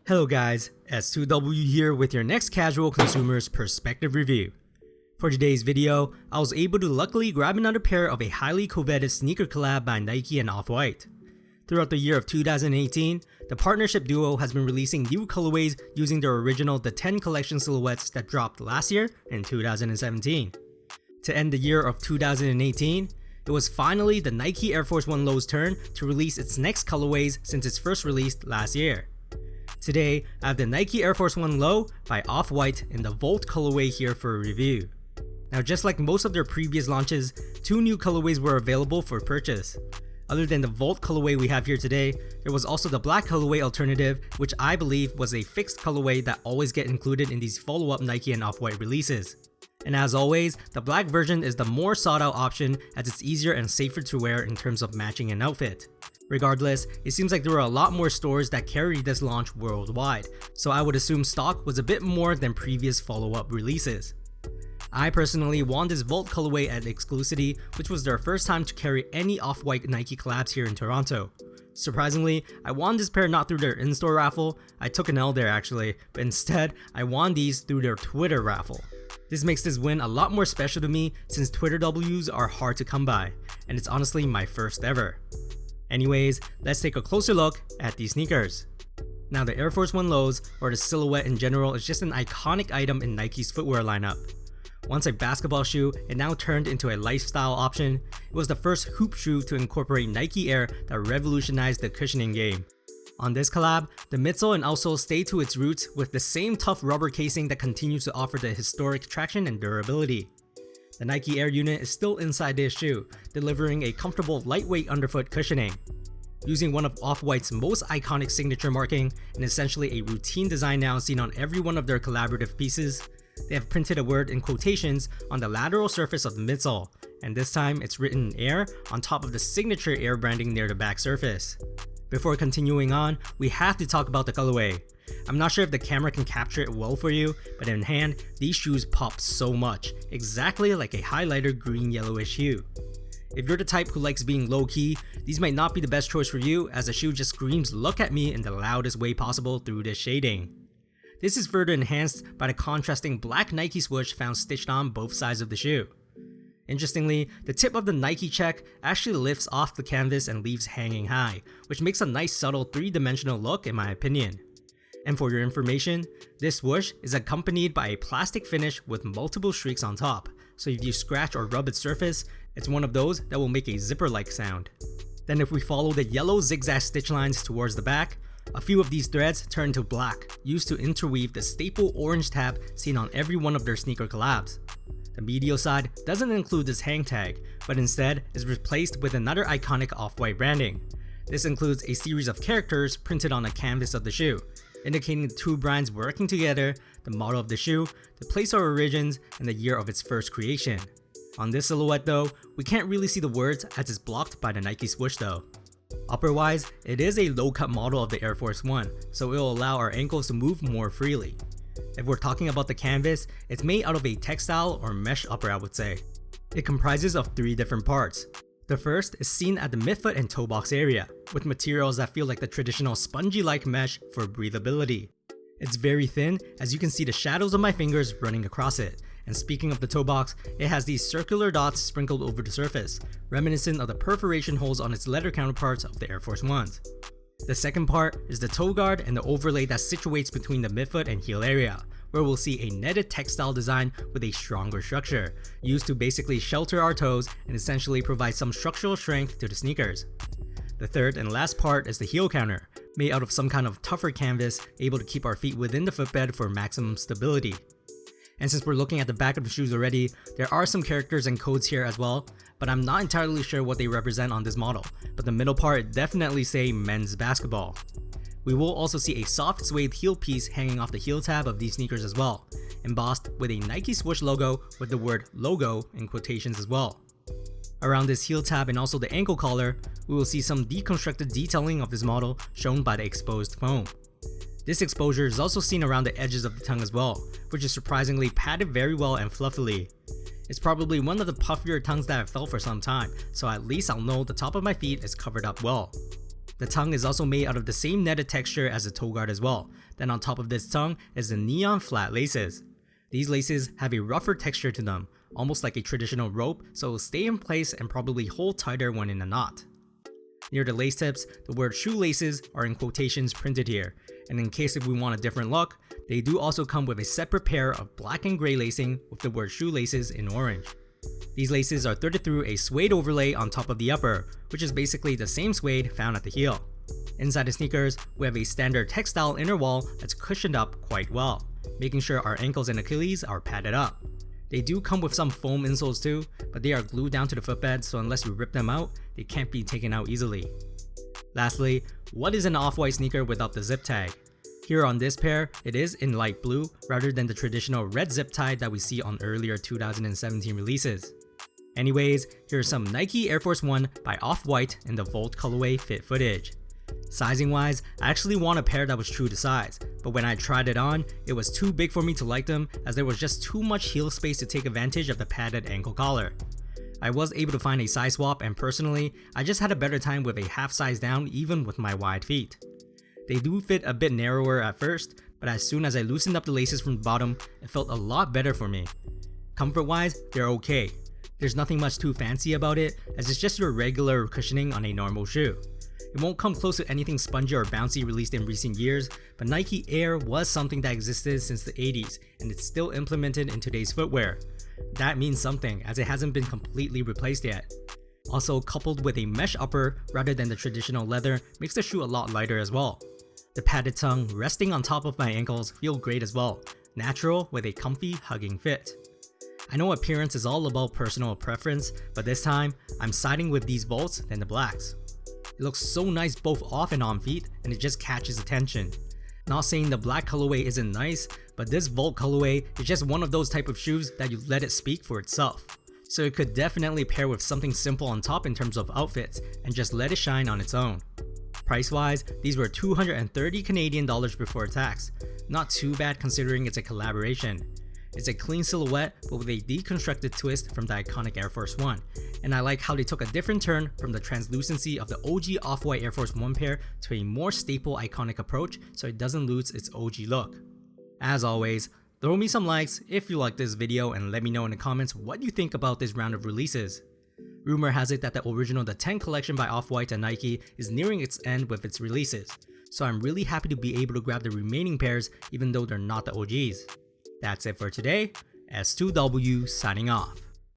Hello guys, S2W here with your next casual consumer's perspective review. For today's video, I was able to luckily grab another pair of a highly coveted sneaker collab by Nike and Off-White. Throughout the year of 2018, the partnership duo has been releasing new colorways using their original The 10 collection silhouettes that dropped last year in 2017. To end the year of 2018, it was finally the Nike Air Force 1 Low's turn to release its next colorways since its first released last year. Today, I have the Nike Air Force 1 Low by Off-White in the Volt colorway here for a review. Now, just like most of their previous launches, two new colorways were available for purchase. Other than the Volt colorway we have here today, there was also the black colorway alternative, which I believe was a fixed colorway that always get included in these follow-up Nike and Off-White releases. And as always, the black version is the more sought out option as it's easier and safer to wear in terms of matching an outfit. Regardless, it seems like there were a lot more stores that carried this launch worldwide, so I would assume stock was a bit more than previous follow-up releases. I personally won this Volt colorway at Exclusivity, which was their first time to carry any Off-White Nike collabs here in Toronto. Surprisingly, I won this pair not through their in-store raffle. I took an L there actually, but instead I won these through their Twitter raffle. This makes this win a lot more special to me since Twitter Ws are hard to come by, and it's honestly my first ever. Anyways, let's take a closer look at these sneakers. Now, the Air Force 1 Lows, or the silhouette in general, is just an iconic item in Nike's footwear lineup. Once a basketball shoe, it now turned into a lifestyle option. It was the first hoop shoe to incorporate Nike Air that revolutionized the cushioning game. On this collab, the midsole and outsole stay to its roots with the same tough rubber casing that continues to offer the historic traction and durability. The Nike Air unit is still inside this shoe, delivering a comfortable lightweight underfoot cushioning. Using one of Off-White's most iconic signature marking and essentially a routine design now seen on every one of their collaborative pieces, they have printed a word in quotations on the lateral surface of the midsole, and this time it's written in Air on top of the signature Air branding near the back surface. Before continuing on, we have to talk about the colorway. I'm not sure if the camera can capture it well for you, but in hand, these shoes pop so much, exactly like a highlighter green-yellowish hue. If you're the type who likes being low-key, these might not be the best choice for you as the shoe just screams "look at me" in the loudest way possible through this shading. This is further enhanced by the contrasting black Nike swoosh found stitched on both sides of the shoe. Interestingly, the tip of the Nike check actually lifts off the canvas and leaves hanging high, which makes a nice subtle three-dimensional look in my opinion. And for your information, this swoosh is accompanied by a plastic finish with multiple streaks on top, so if you scratch or rub its surface, it's one of those that will make a zipper-like sound. Then if we follow the yellow zigzag stitch lines towards the back, a few of these threads turn to black, used to interweave the staple orange tab seen on every one of their sneaker collabs. The medial side doesn't include this hang tag, but instead is replaced with another iconic Off-White branding. This includes a series of characters printed on the canvas of the shoe, indicating the two brands working together, the model of the shoe, the place of origins, and the year of its first creation. On this silhouette though, we can't really see the words as it's blocked by the Nike swoosh though. Upper-wise, it is a low-cut model of the Air Force 1, so it will allow our ankles to move more freely. If we're talking about the canvas, it's made out of a textile or mesh upper, I would say. It comprises of three different parts. The first is seen at the midfoot and toe box area, with materials that feel like the traditional spongy-like mesh for breathability. It's very thin, as you can see the shadows of my fingers running across it, and speaking of the toe box, it has these circular dots sprinkled over the surface, reminiscent of the perforation holes on its leather counterparts of the Air Force 1s. The second part is the toe guard and the overlay that situates between the midfoot and heel area, where we'll see a netted textile design with a stronger structure, used to basically shelter our toes and essentially provide some structural strength to the sneakers. The third and last part is the heel counter, made out of some kind of tougher canvas, able to keep our feet within the footbed for maximum stability. And since we're looking at the back of the shoes already, there are some characters and codes here as well, but I'm not entirely sure what they represent on this model, but the middle part definitely say men's basketball. We will also see a soft suede heel piece hanging off the heel tab of these sneakers as well, embossed with a Nike swoosh logo with the word logo in quotations as well. Around this heel tab and also the ankle collar, we will see some deconstructed detailing of this model shown by the exposed foam. This exposure is also seen around the edges of the tongue as well, which is surprisingly padded very well and fluffily. It's probably one of the puffier tongues that I've felt for some time, so at least I'll know the top of my feet is covered up well. The tongue is also made out of the same netted texture as the toe guard as well. Then on top of this tongue is the neon flat laces. These laces have a rougher texture to them, almost like a traditional rope, so it will stay in place and probably hold tighter when in a knot. Near the lace tips, the word shoelaces are in quotations printed here, and in case if we want a different look, they do also come with a separate pair of black and gray lacing with the word shoelaces in orange. These laces are threaded through a suede overlay on top of the upper, which is basically the same suede found at the heel. Inside the sneakers, we have a standard textile inner wall that's cushioned up quite well, making sure our ankles and Achilles are padded up. They do come with some foam insoles too, but they are glued down to the footbed, so unless you rip them out, they can't be taken out easily. Lastly, what is an off-white sneaker without the zip tag? Here on this pair, it is in light blue rather than the traditional red zip tie that we see on earlier 2017 releases. Anyways, here's some Nike Air Force 1 by Off-White in the Volt colorway fit footage. Sizing wise, I actually want a pair that was true to size, but when I tried it on, it was too big for me to like them as there was just too much heel space to take advantage of the padded ankle collar. I was able to find a size swap, and personally, I just had a better time with a half size down even with my wide feet. They do fit a bit narrower at first, but as soon as I loosened up the laces from the bottom, it felt a lot better for me. Comfort wise, they're okay. There's nothing much too fancy about it, as it's just your regular cushioning on a normal shoe. It won't come close to anything spongy or bouncy released in recent years, but Nike Air was something that existed since the 80s, and it's still implemented in today's footwear. That means something, as it hasn't been completely replaced yet. Also, coupled with a mesh upper rather than the traditional leather makes the shoe a lot lighter as well. The padded tongue resting on top of my ankles feel great as well, natural with a comfy hugging fit. I know appearance is all about personal preference, but this time, I'm siding with these Volts than the blacks. It looks so nice both off and on feet, and it just catches attention. Not saying the black colorway isn't nice, but this Volt colorway is just one of those type of shoes that you let it speak for itself. So it could definitely pair with something simple on top in terms of outfits, and just let it shine on its own. Price wise, these were 230 Canadian dollars before tax. Not too bad considering it's a collaboration. It's a clean silhouette but with a deconstructed twist from the iconic Air Force 1, and I like how they took a different turn from the translucency of the OG Off-White Air Force 1 pair to a more staple iconic approach so it doesn't lose its OG look. As always, throw me some likes if you like this video and let me know in the comments what you think about this round of releases. Rumor has it that the original The 10 collection by Off-White and Nike is nearing its end with its releases, so I'm really happy to be able to grab the remaining pairs even though they're not the OGs. That's it for today. S2W signing off.